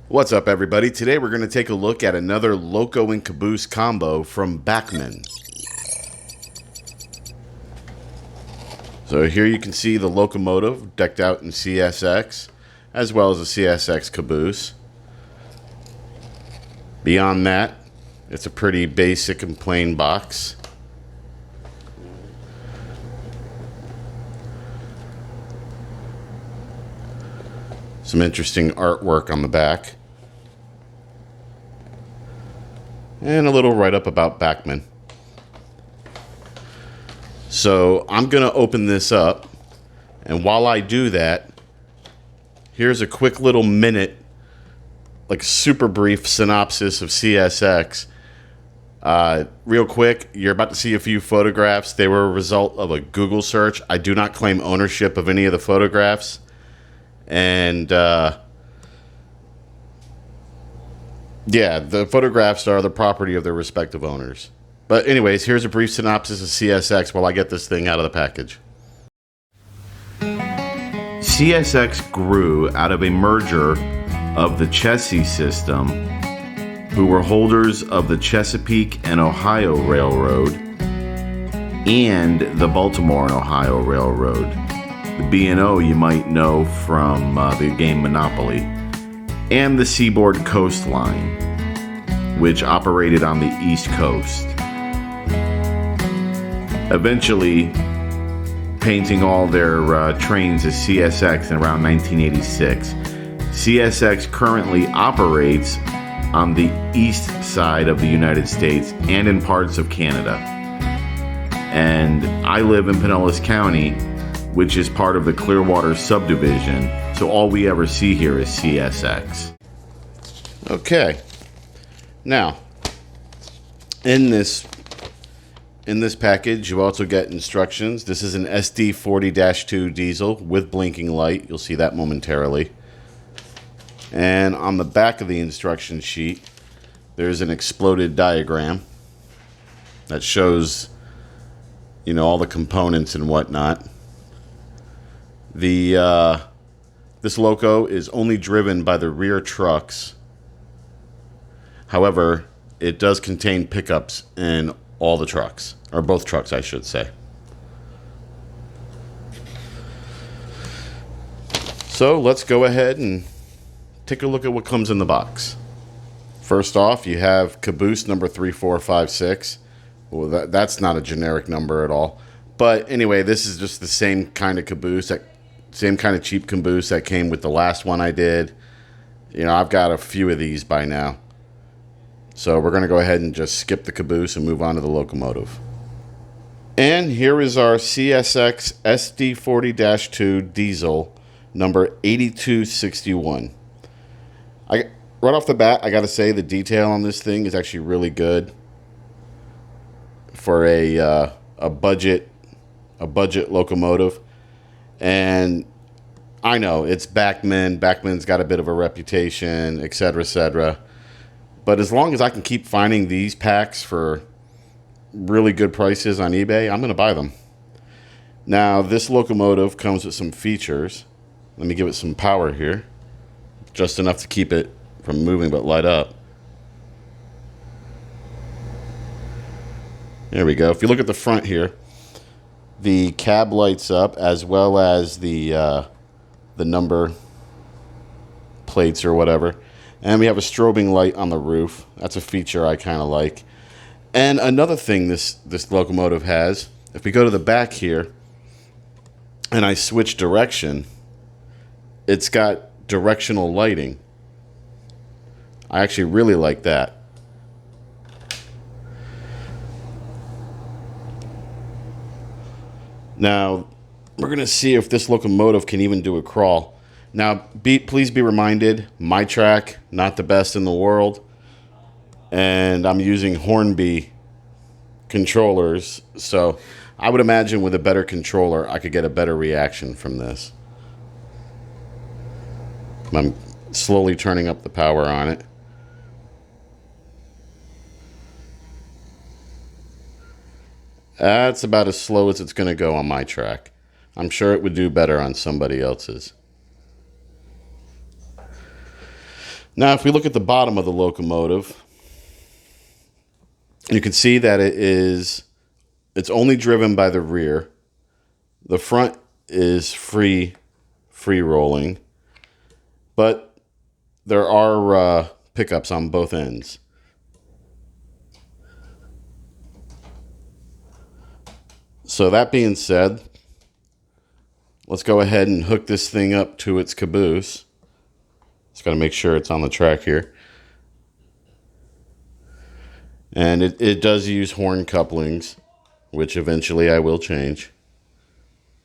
What's up, everybody? Today we're going to take a look at another Loco and Caboose combo from Bachmann. So here you can see the Locomotive decked out in CSX, as well as a CSX Caboose. Beyond that, it's a pretty basic and plain box. Some interesting artwork on the back. And a little write-up about Bachmann. So I'm going to open this up. And while I do that, here's a quick little minute, like super brief synopsis of CSX. Real quick, you're about to see a few photographs. They were a result of a Google search. I do not claim ownership of any of the photographs. And yeah, the photographs are the property of their respective owners. But anyways, here's a brief synopsis of CSX while I get this thing out of the package. CSX grew out of a merger of the Chessie system, who were holders of the Chesapeake and Ohio Railroad and the Baltimore and Ohio Railroad. The B&O you might know from the game Monopoly, and the Seaboard Coastline, which operated on the East Coast. Eventually, painting all their trains as CSX in around 1986. CSX currently operates on the east side of the United States and in parts of Canada. And I live in Pinellas County, which is part of the Clearwater subdivision, so all we ever see here is CSX. Okay, now in this package you also get instructions. This is an SD40-2 diesel with blinking light. You'll see that momentarily. And on the back of the instruction sheet, there's an exploded diagram that shows, you know, all the components and whatnot. This loco is only driven by the rear trucks. However, it does contain pickups in all the trucks, or both trucks, I should say. So let's go ahead and take a look at what comes in the box. First off, you have Caboose number 3456. Well, that's not a generic number at all. But anyway, this is just the same kind of caboose, same kind of cheap caboose that came with the last one I did. You know, I've got a few of these by now. So we're going to go ahead and just skip the caboose and move on to the Locomotive. And here is our CSX SD40-2 diesel number 8261. Right off the bat, I got to say the detail on this thing is actually really good for a budget locomotive. And I know it's Bachmann. Bachmann's got a bit of a reputation, etc., etc. But as long as I can keep finding these packs for really good prices on eBay, I'm going to buy them. Now, this locomotive comes with some features. Let me give it some power here. Just enough to keep it from moving but light up. There we go. If you look at the front here, the cab lights up, as well as the number plates or whatever. And we have a strobing light on the roof. That's a feature I kind of like. And another thing this locomotive has, if we go to the back here and I switch direction, it's got directional lighting. I actually really like that. Now, we're going to see if this locomotive can even do a crawl. Now, please be reminded, my track, not the best in the world. And I'm using Hornby controllers. So I would imagine with a better controller, I could get a better reaction from this. I'm slowly turning up the power on it. That's about as slow as it's going to go on my track. I'm sure it would do better on somebody else's. Now, if we look at the bottom of the locomotive, you can see that it's only driven by the rear. The front is free rolling, but there are pickups on both ends. So that being said, let's go ahead and hook this thing up to its caboose. Just got to make sure it's on the track here. And it does use horn couplings, which eventually I will change.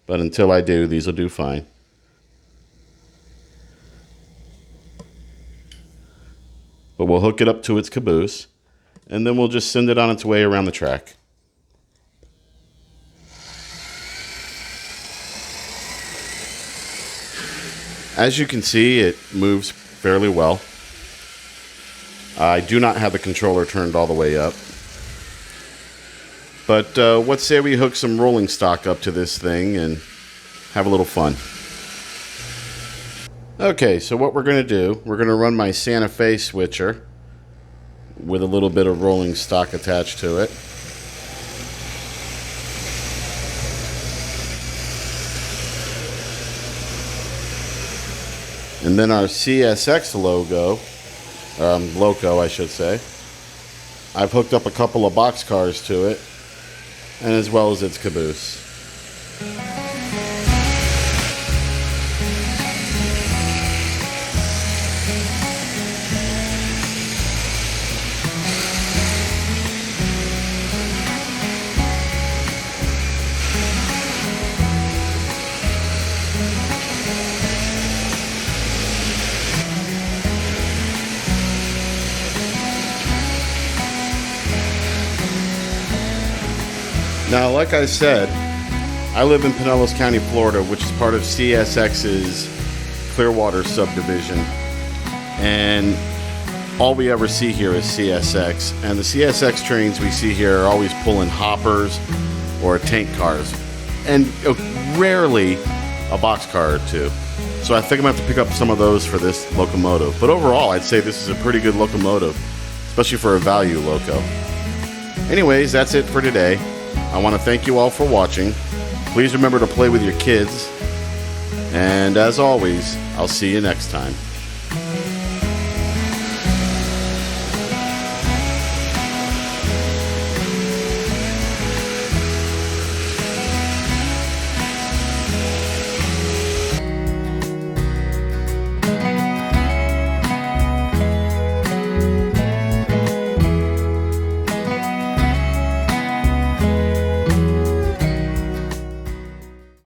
But until I do, these will do fine. But we'll hook it up to its caboose, and then we'll just send it on its way around the track. As you can see, it moves fairly well. I do not have the controller turned all the way up. But let's say we hook some rolling stock up to this thing and have a little fun. Okay, so what we're going to do, we're going to run my Santa Fe switcher with a little bit of rolling stock attached to it. And then our CSX loco, I should say. I've hooked up a couple of boxcars to it, and as well as its caboose. Now, like I said, I live in Pinellas County, Florida, which is part of CSX's Clearwater subdivision. And all we ever see here is CSX. And the CSX trains we see here are always pulling hoppers or tank cars. And rarely a boxcar or two. So I think I'm going to have to pick up some of those for this locomotive. But overall, I'd say this is a pretty good locomotive, especially for a value loco. Anyways, that's it for today. I want to thank you all for watching. Please remember to play with your kids. And as always, I'll see you next time.